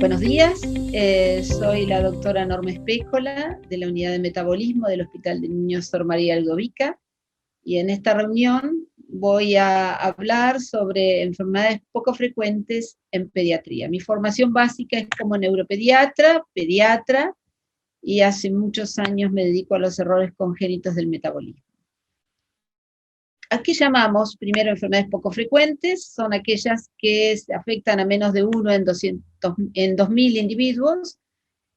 Buenos días, soy la doctora Norma Espécola de la Unidad de Metabolismo del Hospital de Niños Sor María Aldovica, y en esta reunión voy a hablar sobre enfermedades poco frecuentes en pediatría. Mi formación básica es como neuropediatra, pediatra, y hace muchos años me dedico a los errores congénitos del metabolismo. ¿A qué llamamos primero enfermedades poco frecuentes? Son aquellas que se afectan a menos de uno en 2.000 individuos,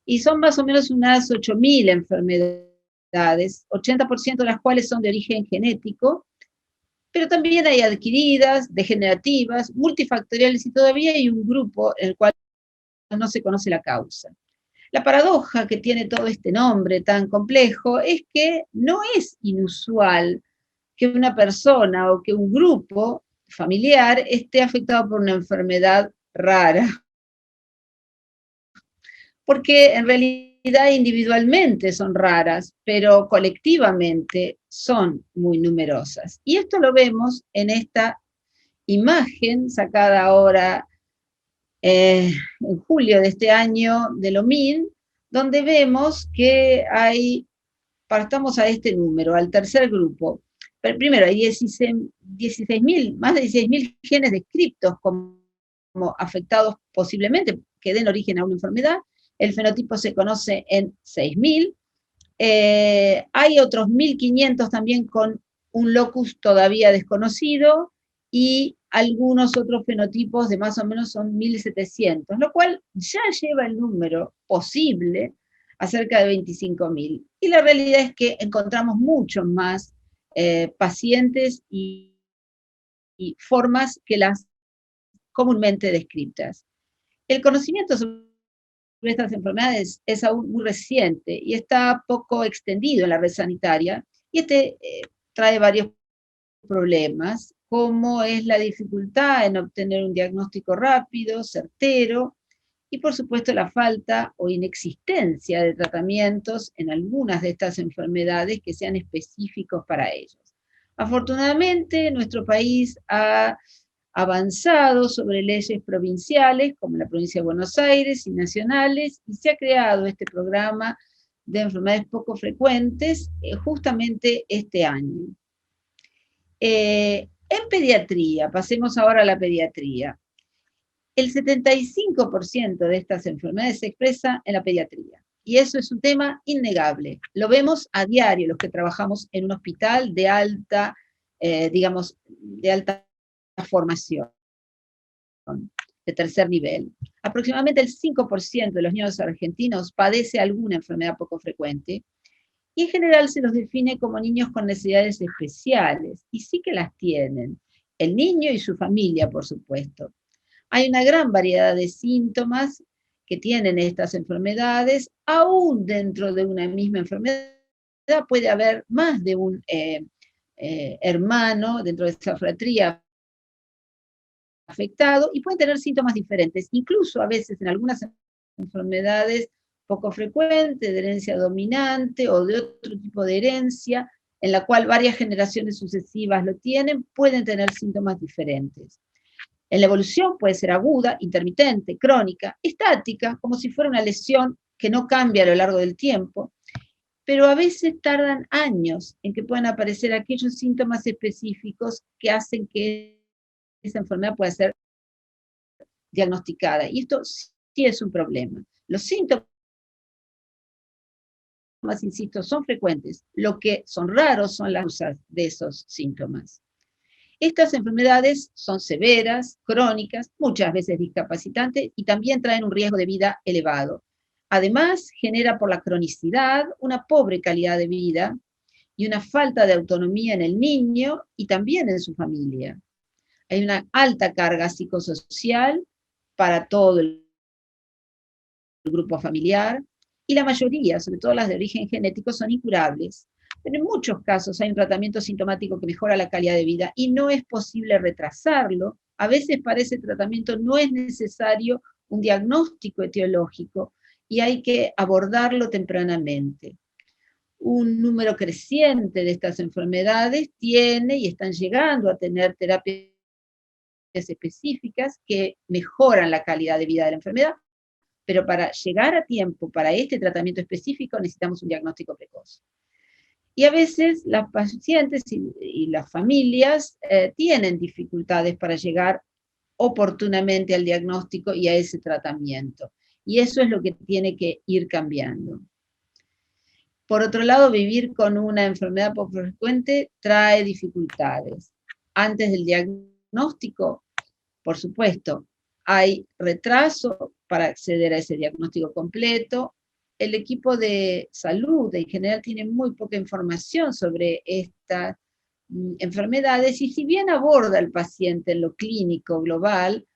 y son más o menos unas 8.000 enfermedades, 80% de las cuales son de origen genético, pero también hay adquiridas, degenerativas, multifactoriales, y todavía hay un grupo en el cual no se conoce la causa. La paradoja que tiene todo este nombre tan complejo es que no es inusual que una persona o que un grupo familiar esté afectado por una enfermedad rara, porque en realidad individualmente son raras, pero colectivamente son muy numerosas. Y esto lo vemos en esta imagen sacada ahora en julio de este año del OMIN, donde vemos que partamos a este número, al tercer grupo. Pero primero, hay 16.000, más de 16.000 genes descritos como afectados posiblemente que den origen a una enfermedad. El fenotipo se conoce en 6.000. Hay otros 1.500 también con un locus todavía desconocido, y algunos otros fenotipos de más o menos son 1.700, lo cual ya lleva el número posible a cerca de 25.000. Y la realidad es que encontramos muchos más pacientes y formas que las comúnmente descritas. El conocimiento sobre estas enfermedades es aún muy reciente y está poco extendido en la red sanitaria, y trae varios problemas, como es la dificultad en obtener un diagnóstico rápido, certero, y por supuesto la falta o inexistencia de tratamientos en algunas de estas enfermedades que sean específicos para ellos. Afortunadamente, nuestro país ha avanzado sobre leyes provinciales, como la provincia de Buenos Aires, y nacionales, y se ha creado este programa de enfermedades poco frecuentes justamente este año. En pediatría, pasemos ahora a la pediatría. El 75% de estas enfermedades se expresa en la pediatría, y eso es un tema innegable. Lo vemos a diario los que trabajamos en un hospital de alta, de alta formación, de tercer nivel. Aproximadamente el 5% de los niños argentinos padece alguna enfermedad poco frecuente, y en general se los define como niños con necesidades especiales, y sí que las tienen. El niño y su familia, por supuesto. Hay una gran variedad de síntomas que tienen estas enfermedades. Aún dentro de una misma enfermedad puede haber más de un hermano dentro de esa fratría afectado, y pueden tener síntomas diferentes. Incluso a veces en algunas enfermedades poco frecuentes, de herencia dominante o de otro tipo de herencia, en la cual varias generaciones sucesivas lo tienen, pueden tener síntomas diferentes. En la evolución puede ser aguda, intermitente, crónica, estática, como si fuera una lesión que no cambia a lo largo del tiempo, pero a veces tardan años en que puedan aparecer aquellos síntomas específicos que hacen que esa enfermedad pueda ser diagnosticada. Y esto sí es un problema. Los síntomas, insisto, son frecuentes. Lo que son raros son las causas de esos síntomas. Estas enfermedades son severas, crónicas, muchas veces discapacitantes, y también traen un riesgo de vida elevado. Además, genera por la cronicidad una pobre calidad de vida y una falta de autonomía en el niño y también en su familia. Hay una alta carga psicosocial para todo el grupo familiar, y la mayoría, sobre todo las de origen genético, son incurables. Pero en muchos casos hay un tratamiento sintomático que mejora la calidad de vida y no es posible retrasarlo. A veces para ese tratamiento no es necesario un diagnóstico etiológico y hay que abordarlo tempranamente. Un número creciente de estas enfermedades tiene y están llegando a tener terapias específicas que mejoran la calidad de vida de la enfermedad, pero para llegar a tiempo para este tratamiento específico necesitamos un diagnóstico precoz. Y a veces las pacientes y las familias tienen dificultades para llegar oportunamente al diagnóstico y a ese tratamiento. Y eso es lo que tiene que ir cambiando. Por otro lado, vivir con una enfermedad poco frecuente trae dificultades. Antes del diagnóstico, por supuesto, hay retraso para acceder a ese diagnóstico completo. El equipo de salud en general tiene muy poca información sobre estas enfermedades y si bien aborda al paciente en lo clínico global,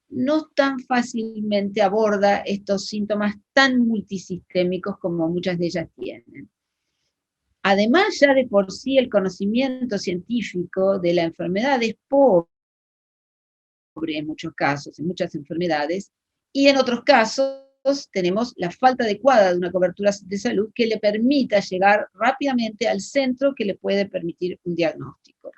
no tan fácilmente aborda estos síntomas tan multisistémicos como muchas de ellas tienen. Además, ya de por sí el conocimiento científico de la enfermedad es pobre en muchos casos, en muchas enfermedades, y en otros casos tenemos la falta adecuada de una cobertura de salud que le permita llegar rápidamente al centro que le puede permitir un diagnóstico.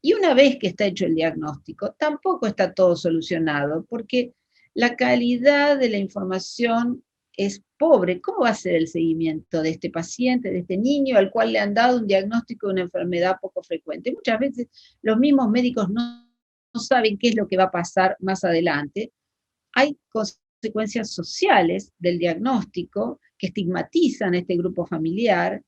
Y una vez que está hecho el diagnóstico, tampoco está todo solucionado, porque la calidad de la información es pobre. ¿Cómo va a ser el seguimiento de este paciente, de este niño, al cual le han dado un diagnóstico de una enfermedad poco frecuente? Muchas veces los mismos médicos no saben qué es lo que va a pasar más adelante. Hay consecuencias sociales del diagnóstico que estigmatizan a este grupo familiar.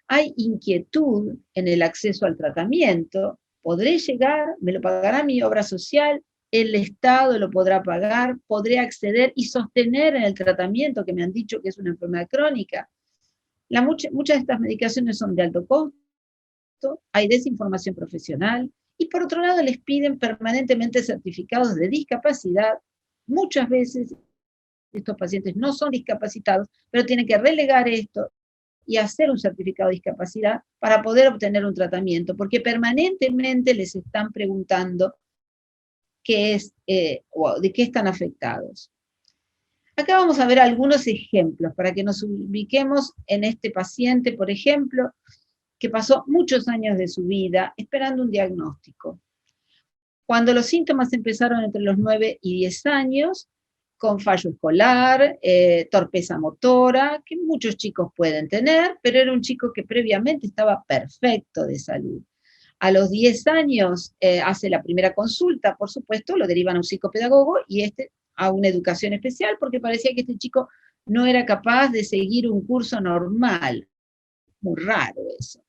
Hay inquietud en el acceso al tratamiento. ¿Podré llegar? ¿Me lo pagará mi obra social? ¿El Estado lo podrá pagar? ¿Podré acceder y sostener en el tratamiento que me han dicho que es una enfermedad crónica? Muchas de estas medicaciones son de alto costo, hay desinformación profesional, y por otro lado les piden permanentemente certificados de discapacidad. Muchas veces estos pacientes no son discapacitados, pero tienen que relegar esto y hacer un certificado de discapacidad para poder obtener un tratamiento, porque permanentemente les están preguntando qué es, o de qué están afectados. Acá vamos a ver algunos ejemplos para que nos ubiquemos en este paciente, por ejemplo, que pasó muchos años de su vida esperando un diagnóstico. Cuando los síntomas empezaron entre los 9 y 10 años, con fallo escolar, torpeza motora, que muchos chicos pueden tener, pero era un chico que previamente estaba perfecto de salud. A los 10 años hace la primera consulta, por supuesto, lo derivan a un psicopedagogo y a una educación especial, porque parecía que este chico no era capaz de seguir un curso normal. Muy raro eso.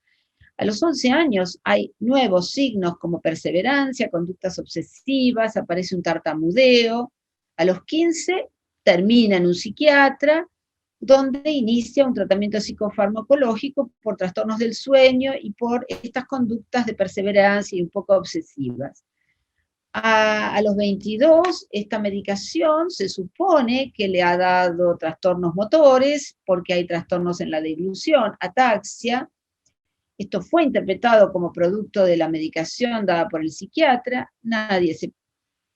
A los 11 años hay nuevos signos como perseverancia, conductas obsesivas, aparece un tartamudeo. A los 15 termina en un psiquiatra, donde inicia un tratamiento psicofarmacológico por trastornos del sueño y por estas conductas de perseverancia y un poco obsesivas. A los 22, esta medicación se supone que le ha dado trastornos motores, porque hay trastornos en la deglución, ataxia. Esto fue interpretado como producto de la medicación dada por el psiquiatra. Nadie se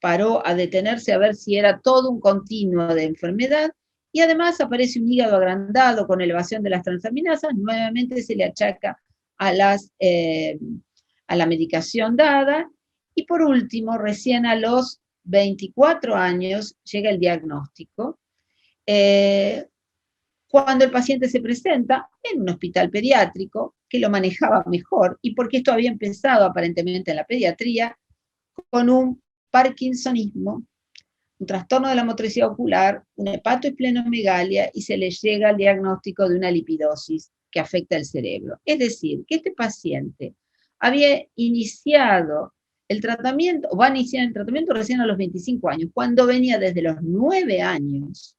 paró a detenerse a ver si era todo un continuo de enfermedad. Y además aparece un hígado agrandado con elevación de las transaminasas. Nuevamente se le achaca a la medicación dada. Y por último, recién a los 24 años llega el diagnóstico. Cuando el paciente se presenta en un hospital pediátrico, que lo manejaba mejor, y porque esto había empezado aparentemente en la pediatría, con un parkinsonismo, un trastorno de la motricidad ocular, una hepatoesplenomegalia, y se le llega al diagnóstico de una lipidosis que afecta el cerebro. Es decir, que este paciente había iniciado el tratamiento, o va a iniciar el tratamiento recién a los 25 años, cuando venía desde los 9 años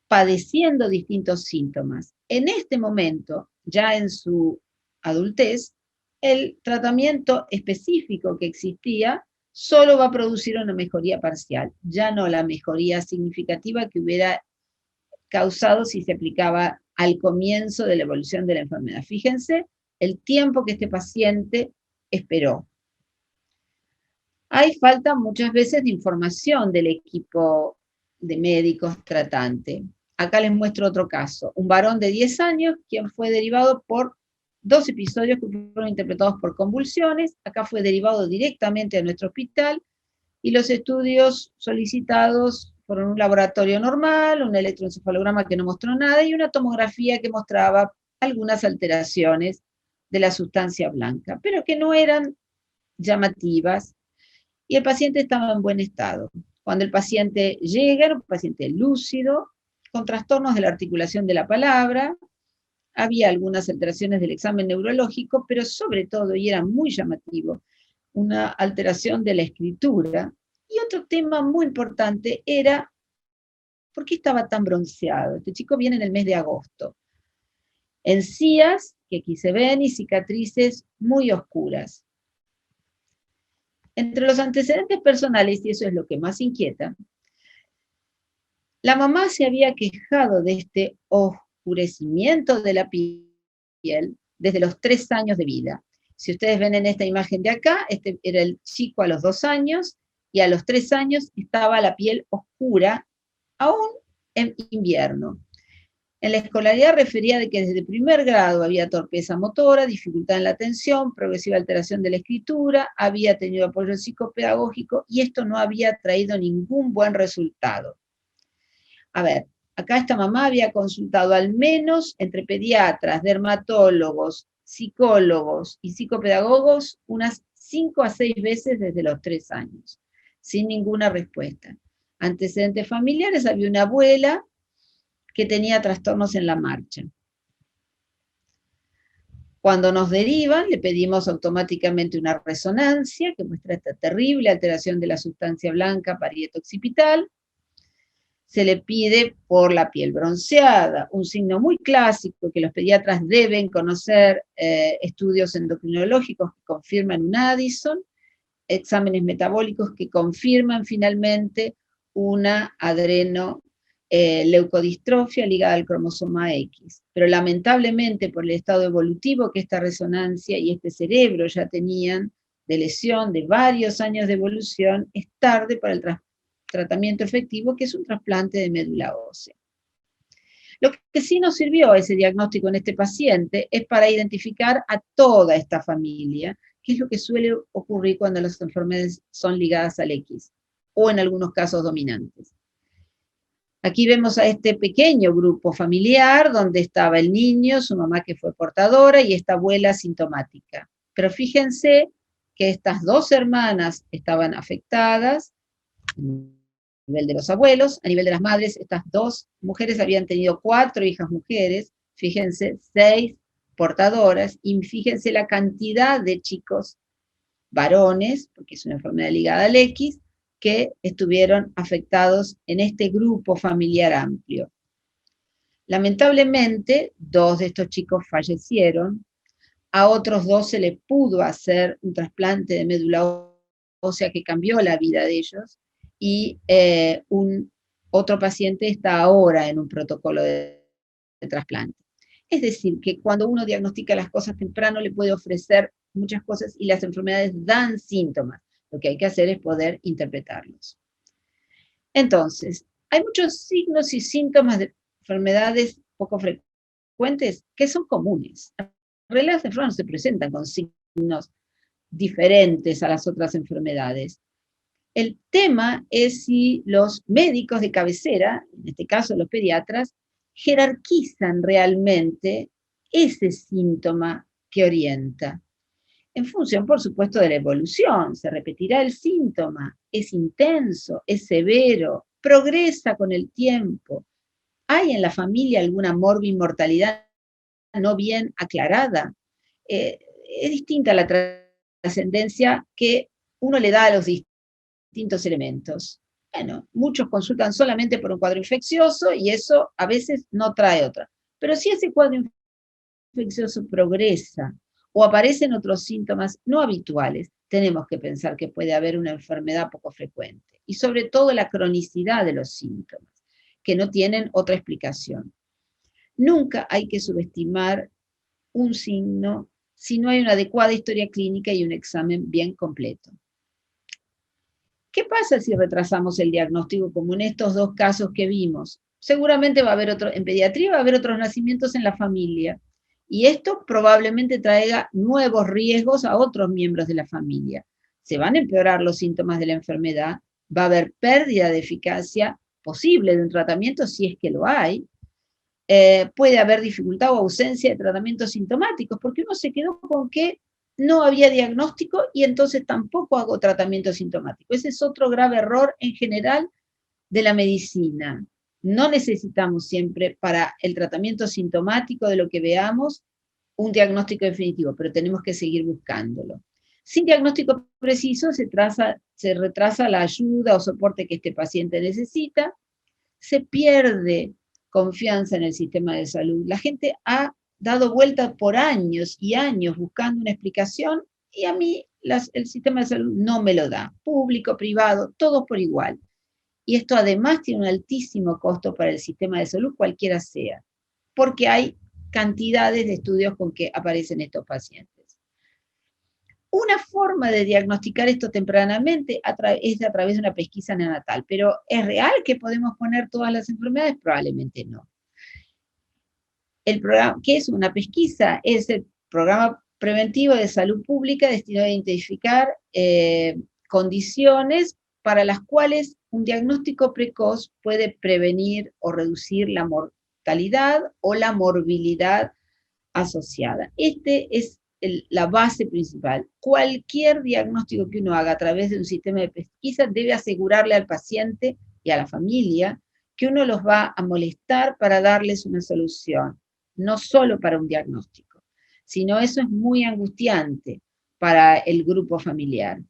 padeciendo distintos síntomas. En este momento, ya en su adultez, el tratamiento específico que existía solo va a producir una mejoría parcial, ya no la mejoría significativa que hubiera causado si se aplicaba al comienzo de la evolución de la enfermedad. Fíjense el tiempo que este paciente esperó. Hay falta muchas veces de información del equipo de médicos tratante. Acá les muestro otro caso. Un varón de 10 años, quien fue derivado por 2 episodios que fueron interpretados por convulsiones. Acá fue derivado directamente a nuestro hospital y los estudios solicitados Fueron un laboratorio normal, un electroencefalograma que no mostró nada y una tomografía que mostraba algunas alteraciones de la sustancia blanca, pero que no eran llamativas, y el paciente estaba en buen estado. Cuando el paciente llega, era un paciente lúcido, con trastornos de la articulación de la palabra, había algunas alteraciones del examen neurológico, pero sobre todo, y era muy llamativo, una alteración de la escritura. Y otro tema muy importante era, ¿por qué estaba tan bronceado? Este chico viene en el mes de agosto. Encías, que aquí se ven, y cicatrices muy oscuras. Entre los antecedentes personales, y eso es lo que más inquieta, la mamá se había quejado de este oscurecimiento de la piel desde los 3 años de vida. Si ustedes ven en esta imagen de acá, este era el chico a los 2 años, y a los 3 años estaba la piel oscura, aún en invierno. En la escolaridad refería de que desde primer grado había torpeza motora, dificultad en la atención, progresiva alteración de la escritura, había tenido apoyo psicopedagógico y esto no había traído ningún buen resultado. A ver, acá esta mamá había consultado al menos entre pediatras, dermatólogos, psicólogos y psicopedagogos unas 5 a 6 veces desde los 3 años, sin ninguna respuesta. Antecedentes familiares, había una abuela que tenía trastornos en la marcha. Cuando nos derivan, le pedimos automáticamente una resonancia que muestra esta terrible alteración de la sustancia blanca parieto-occipital. Se le pide por la piel bronceada, un signo muy clásico que los pediatras deben conocer, estudios endocrinológicos que confirman un Addison, exámenes metabólicos que confirman finalmente una leucodistrofia ligada al cromosoma X. Pero lamentablemente por el estado evolutivo que esta resonancia y este cerebro ya tenían de lesión de varios años de evolución, es tarde para el tratamiento efectivo, que es un trasplante de médula ósea. Lo que sí nos sirvió ese diagnóstico en este paciente es para identificar a toda esta familia, que es lo que suele ocurrir cuando las enfermedades son ligadas al X, o en algunos casos dominantes. Aquí vemos a este pequeño grupo familiar donde estaba el niño, su mamá que fue portadora y esta abuela sintomática. Pero fíjense que estas dos hermanas estaban afectadas a nivel de los abuelos, a nivel de las madres. Estas dos mujeres habían tenido 4 hijas mujeres, fíjense, 6 portadoras, y fíjense la cantidad de chicos varones, porque es una enfermedad ligada al X, que estuvieron afectados en este grupo familiar amplio. Lamentablemente, 2 de estos chicos fallecieron, a otros 2 se les pudo hacer un trasplante de médula ósea que cambió la vida de ellos, y otro paciente está ahora en un protocolo de trasplante. Es decir, que cuando uno diagnostica las cosas temprano le puede ofrecer muchas cosas y las enfermedades dan síntomas. Lo que hay que hacer es poder interpretarlos. Entonces, hay muchos signos y síntomas de enfermedades poco frecuentes que son comunes. En realidad las enfermedades no se presentan con signos diferentes a las otras enfermedades. El tema es si los médicos de cabecera, en este caso los pediatras, jerarquizan realmente ese síntoma que orienta. En función, por supuesto, de la evolución, se repetirá el síntoma, es intenso, es severo, progresa con el tiempo. ¿Hay en la familia alguna morbimortalidad no bien aclarada? Es distinta la trascendencia que uno le da a los distintos elementos. Bueno, muchos consultan solamente por un cuadro infeccioso y eso a veces no trae otra. Pero si ese cuadro infeccioso progresa o aparecen otros síntomas no habituales, tenemos que pensar que puede haber una enfermedad poco frecuente. Y sobre todo la cronicidad de los síntomas, que no tienen otra explicación. Nunca hay que subestimar un signo si no hay una adecuada historia clínica y un examen bien completo. ¿Qué pasa si retrasamos el diagnóstico como en estos 2 casos que vimos? Seguramente va a haber en pediatría va a haber otros nacimientos en la familia. Y esto probablemente traiga nuevos riesgos a otros miembros de la familia. Se van a empeorar los síntomas de la enfermedad, va a haber pérdida de eficacia posible de un tratamiento, si es que lo hay. Puede haber dificultad o ausencia de tratamientos sintomáticos, porque uno se quedó con que no había diagnóstico y entonces tampoco hago tratamiento sintomático. Ese es otro grave error en general de la medicina. No necesitamos siempre para el tratamiento sintomático de lo que veamos un diagnóstico definitivo, pero tenemos que seguir buscándolo. Sin diagnóstico preciso se retrasa la ayuda o soporte que este paciente necesita, se pierde confianza en el sistema de salud. La gente ha dado vuelta por años y años buscando una explicación y a mí el sistema de salud no me lo da. Público, privado, todos por igual. Y esto además tiene un altísimo costo para el sistema de salud, cualquiera sea, porque hay cantidades de estudios con que aparecen estos pacientes. Una forma de diagnosticar esto tempranamente es a través de una pesquisa neonatal, pero ¿es real que podemos poner todas las enfermedades? Probablemente no. El programa, ¿qué es una pesquisa? Es el programa preventivo de salud pública destinado a identificar condiciones para las cuales un diagnóstico precoz puede prevenir o reducir la mortalidad o la morbilidad asociada. Este es la base principal. Cualquier diagnóstico que uno haga a través de un sistema de pesquisa debe asegurarle al paciente y a la familia que uno los va a molestar para darles una solución, no solo para un diagnóstico, sino eso es muy angustiante para el grupo familiar.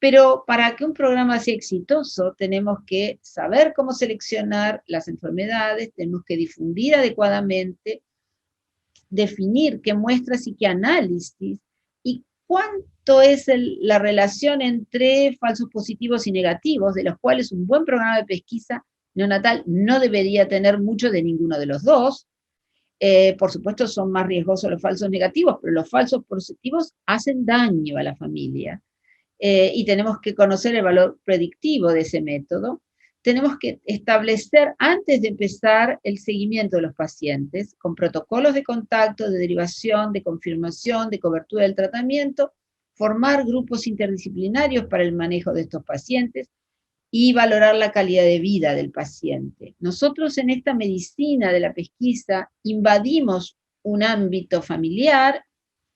Pero para que un programa sea exitoso, tenemos que saber cómo seleccionar las enfermedades, tenemos que difundir adecuadamente, definir qué muestras y qué análisis, y cuánto es la relación entre falsos positivos y negativos, de los cuales un buen programa de pesquisa neonatal no debería tener mucho de ninguno de los dos. Por supuesto son más riesgosos los falsos negativos, pero los falsos positivos hacen daño a la familia. Y tenemos que conocer el valor predictivo de ese método. Tenemos que establecer, antes de empezar el seguimiento de los pacientes, con protocolos de contacto, de derivación, de confirmación, de cobertura del tratamiento, formar grupos interdisciplinarios para el manejo de estos pacientes y valorar la calidad de vida del paciente. Nosotros en esta medicina de la pesquisa invadimos un ámbito familiar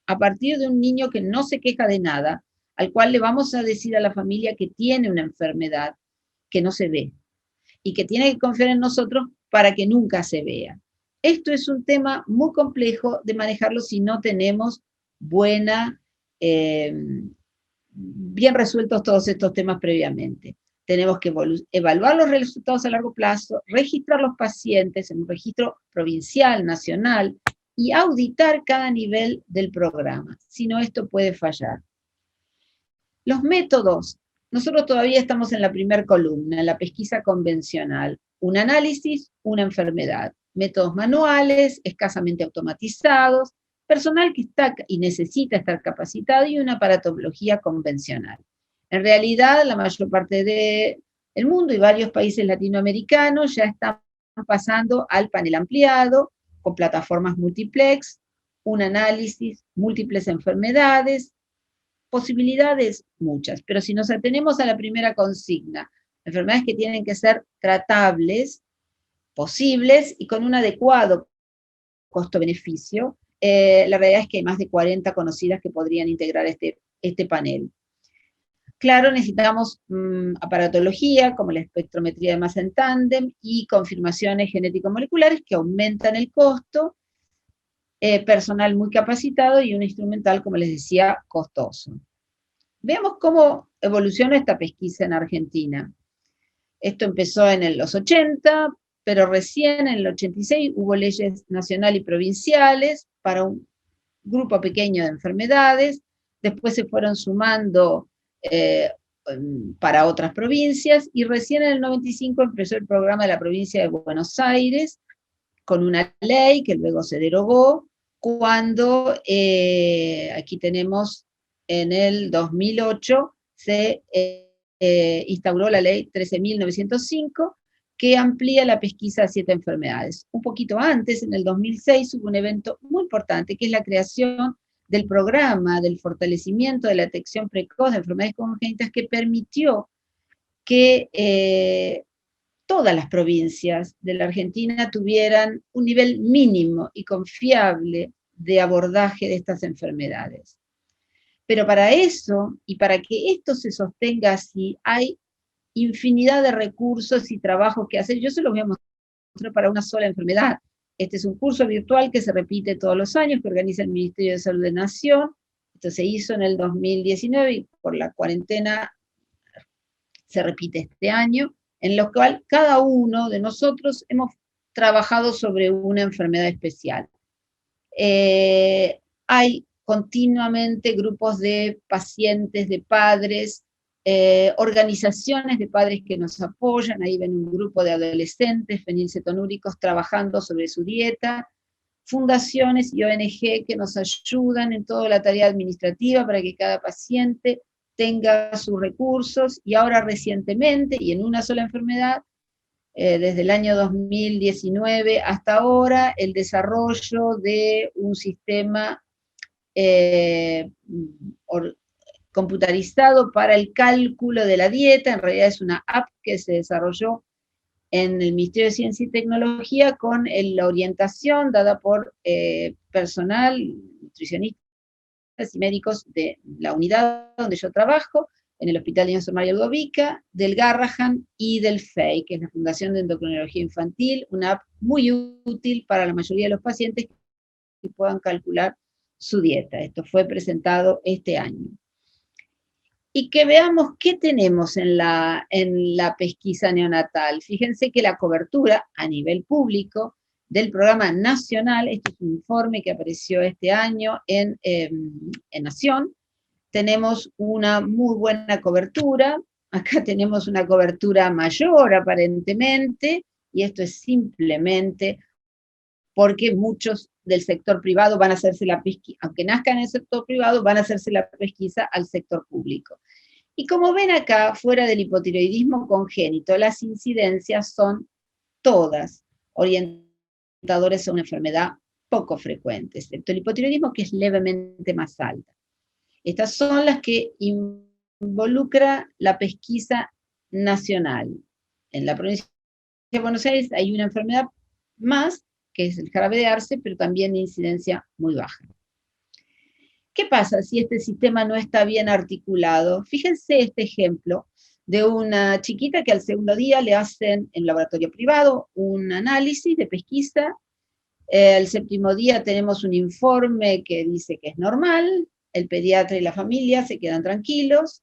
a partir de un niño que no se queja de nada, al cual le vamos a decir a la familia que tiene una enfermedad que no se ve y que tiene que confiar en nosotros para que nunca se vea. Esto es un tema muy complejo de manejarlo si no tenemos bien resueltos todos estos temas previamente. Tenemos que evaluar los resultados a largo plazo, registrar los pacientes en un registro provincial, nacional, y auditar cada nivel del programa. Si no, esto puede fallar. Los métodos. Nosotros todavía estamos en la primera columna, en la pesquisa convencional. Un análisis, una enfermedad. Métodos manuales, escasamente automatizados, personal que está y necesita estar capacitado y una aparatología convencional. En realidad, la mayor parte del mundo y varios países latinoamericanos ya están pasando al panel ampliado, con plataformas multiplex, un análisis, múltiples enfermedades, posibilidades muchas, pero si nos atenemos a la primera consigna, enfermedades que tienen que ser tratables, posibles y con un adecuado costo-beneficio, la realidad es que hay más de 40 conocidas que podrían integrar este panel. Claro, necesitamos aparatología, como la espectrometría de masa en tándem, y confirmaciones genético-moleculares que aumentan el costo, personal muy capacitado y un instrumental, como les decía, costoso. Veamos cómo evoluciona esta pesquisa en Argentina. Esto empezó en los 80, pero recién en el 86 hubo leyes nacionales y provinciales para un grupo pequeño de enfermedades, después se fueron sumando para otras provincias, y recién en el 95 empezó el programa de la provincia de Buenos Aires, con una ley que luego se derogó, cuando aquí tenemos en el 2008 se instauró la ley 13.905, que amplía la pesquisa a 7 enfermedades. Un poquito antes, en el 2006, hubo un evento muy importante, que es la creación del programa del fortalecimiento de la detección precoz de enfermedades congénitas, que permitió que todas las provincias de la Argentina tuvieran un nivel mínimo y confiable de abordaje de estas enfermedades. Pero para eso, y para que esto se sostenga así, hay infinidad de recursos y trabajos que hacer. Yo se los voy a mostrar para una sola enfermedad. Este es un curso virtual que se repite todos los años, que organiza el Ministerio de Salud de Nación. Esto se hizo en el 2019 y por la cuarentena se repite este año, en lo cual cada uno de nosotros hemos trabajado sobre una enfermedad especial. Hay continuamente grupos de pacientes, de padres, organizaciones de padres que nos apoyan, ahí ven un grupo de adolescentes fenilcetonúricos trabajando sobre su dieta, fundaciones y ONG que nos ayudan en toda la tarea administrativa para que cada paciente tenga sus recursos, y ahora recientemente, y en una sola enfermedad, desde el año 2019 hasta ahora, el desarrollo de un sistema computarizado para el cálculo de la dieta. En realidad es una app que se desarrolló en el Ministerio de Ciencia y Tecnología con la orientación dada por personal, nutricionistas y médicos de la unidad donde yo trabajo, en el Hospital de Niños María Ludovica, del Garrahan y del FEI, que es la Fundación de Endocrinología Infantil, una app muy útil para la mayoría de los pacientes que puedan calcular su dieta. Esto fue presentado este año. Y que veamos qué tenemos en la pesquisa neonatal. Fíjense que la cobertura a nivel público del programa nacional, este es un informe que apareció este año en Nación, tenemos una muy buena cobertura, acá tenemos una cobertura mayor aparentemente, y esto es simplemente porque muchos del sector privado van a hacerse la pesquisa, aunque nazcan en el sector privado, van a hacerse la pesquisa al sector público. Y como ven acá, fuera del hipotiroidismo congénito, las incidencias son todas orientadores a una enfermedad poco frecuente, excepto el hipotiroidismo, que es levemente más alta. Estas son las que involucra la pesquisa nacional. En la provincia de Buenos Aires hay una enfermedad más, que es el jarabe de arce, pero también de incidencia muy baja. ¿Qué pasa si este sistema no está bien articulado? Fíjense este ejemplo de una chiquita que al segundo día le hacen en laboratorio privado un análisis de pesquisa. El séptimo día tenemos un informe que dice que es normal, el pediatra y la familia se quedan tranquilos,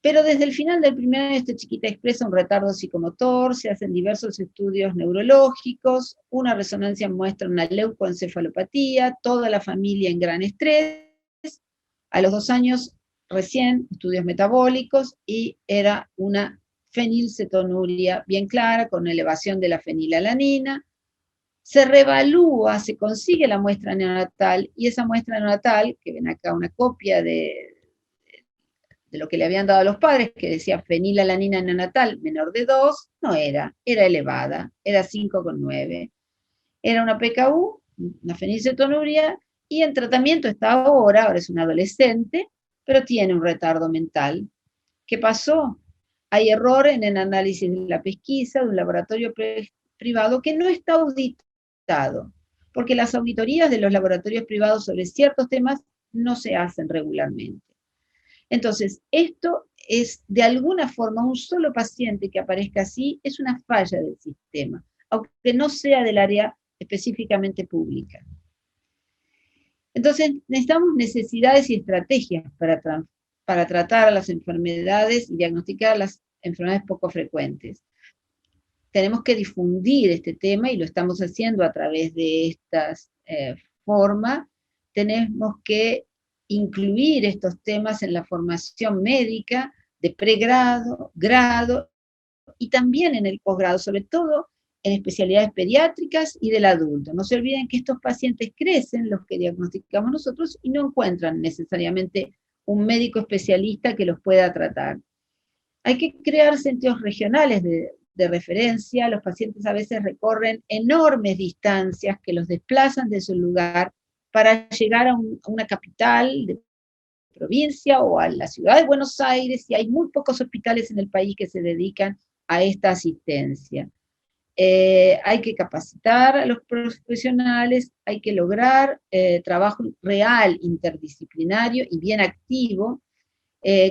pero desde el final del primer año esta chiquita expresa un retardo psicomotor, se hacen diversos estudios neurológicos, una resonancia muestra una leucoencefalopatía, toda la familia en gran estrés. A los 2 años recién estudios metabólicos y era una fenilcetonuria bien clara con elevación de la fenilalanina. Se reevalúa, se consigue la muestra neonatal, y esa muestra neonatal, que ven acá una copia de lo que le habían dado a los padres, que decía fenilalanina neonatal menor de 2, no era elevada, era 5,9. Era una PKU, una fenilcetonuria, y en tratamiento está ahora es un adolescente, pero tiene un retardo mental. ¿Qué pasó? Hay error en el análisis de la pesquisa de un laboratorio privado que no está auditado, porque las auditorías de los laboratorios privados sobre ciertos temas no se hacen regularmente. Entonces, esto es de alguna forma un solo paciente que aparezca así, es una falla del sistema, aunque no sea del área específicamente pública. Entonces, necesitamos necesidades y estrategias para tratar las enfermedades y diagnosticar las enfermedades poco frecuentes. Tenemos que difundir este tema, y lo estamos haciendo a través de estas formas. Tenemos que incluir estos temas en la formación médica de pregrado, grado y también en el posgrado, sobre todo en especialidades pediátricas y del adulto. No se olviden que estos pacientes crecen, los que diagnosticamos nosotros, y no encuentran necesariamente un médico especialista que los pueda tratar. Hay que crear centros regionales de referencia. Los pacientes a veces recorren enormes distancias que los desplazan de su lugar para llegar a una capital de provincia o a la ciudad de Buenos Aires, y hay muy pocos hospitales en el país que se dedican a esta asistencia. Hay que capacitar a los profesionales, hay que lograr trabajo real, interdisciplinario y bien activo,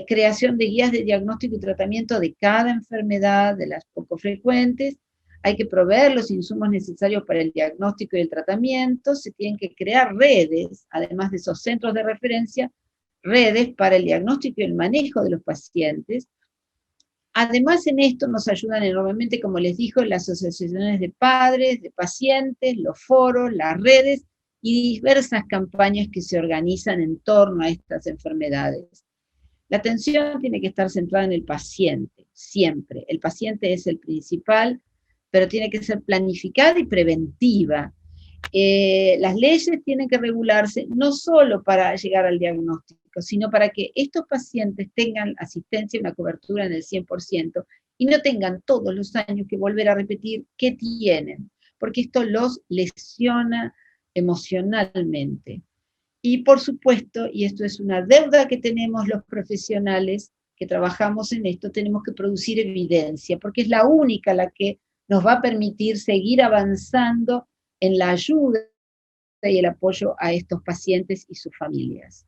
creación de guías de diagnóstico y tratamiento de cada enfermedad, de las poco frecuentes, hay que proveer los insumos necesarios para el diagnóstico y el tratamiento, se tienen que crear redes, además de esos centros de referencia, redes para el diagnóstico y el manejo de los pacientes. Además, en esto nos ayudan enormemente, como les digo, las asociaciones de padres, de pacientes, los foros, las redes y diversas campañas que se organizan en torno a estas enfermedades. La atención tiene que estar centrada en el paciente, siempre. El paciente es el principal, pero tiene que ser planificada y preventiva. Las leyes tienen que regularse no solo para llegar al diagnóstico, sino para que estos pacientes tengan asistencia y una cobertura en el 100% y no tengan todos los años que volver a repetir qué tienen, porque esto los lesiona emocionalmente. Y por supuesto, y esto es una deuda que tenemos los profesionales que trabajamos en esto, tenemos que producir evidencia, porque es la única la que nos va a permitir seguir avanzando en la ayuda y el apoyo a estos pacientes y sus familias.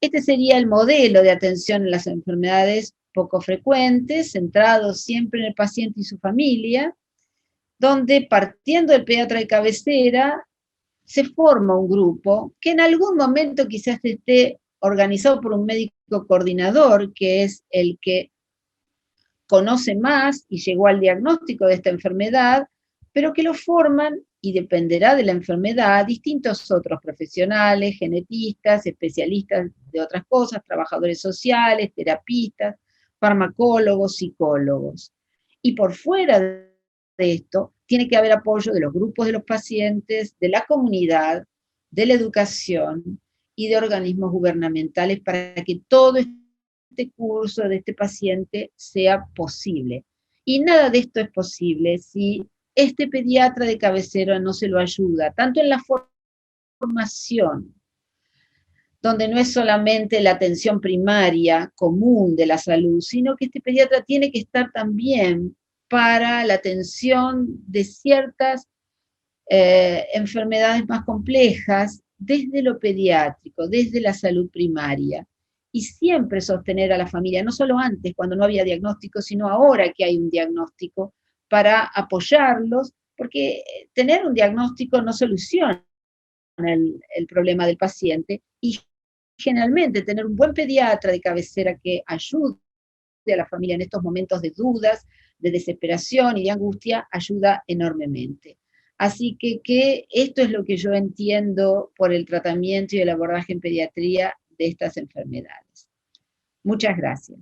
Este sería el modelo de atención en las enfermedades poco frecuentes, centrado siempre en el paciente y su familia, donde partiendo del pediatra de cabecera, se forma un grupo que en algún momento quizás esté organizado por un médico coordinador, que es el que conoce más y llegó al diagnóstico de esta enfermedad, pero que lo forman, y dependerá de la enfermedad, distintos otros profesionales, genetistas, especialistas de otras cosas, trabajadores sociales, terapistas, farmacólogos, psicólogos. Y por fuera de esto, tiene que haber apoyo de los grupos de los pacientes, de la comunidad, de la educación y de organismos gubernamentales para que todo este curso de este paciente sea posible. Y nada de esto es posible si este pediatra de cabecera no se lo ayuda, tanto en la formación, donde no es solamente la atención primaria común de la salud, sino que este pediatra tiene que estar también para la atención de ciertas enfermedades más complejas desde lo pediátrico, desde la salud primaria. Y siempre sostener a la familia, no solo antes, cuando no había diagnóstico, sino ahora que hay un diagnóstico, para apoyarlos, porque tener un diagnóstico no soluciona el problema del paciente, y generalmente tener un buen pediatra de cabecera que ayude a la familia en estos momentos de dudas, de desesperación y de angustia, ayuda enormemente. Así que esto es lo que yo entiendo por el tratamiento y el abordaje en pediatría de estas enfermedades. Muchas gracias.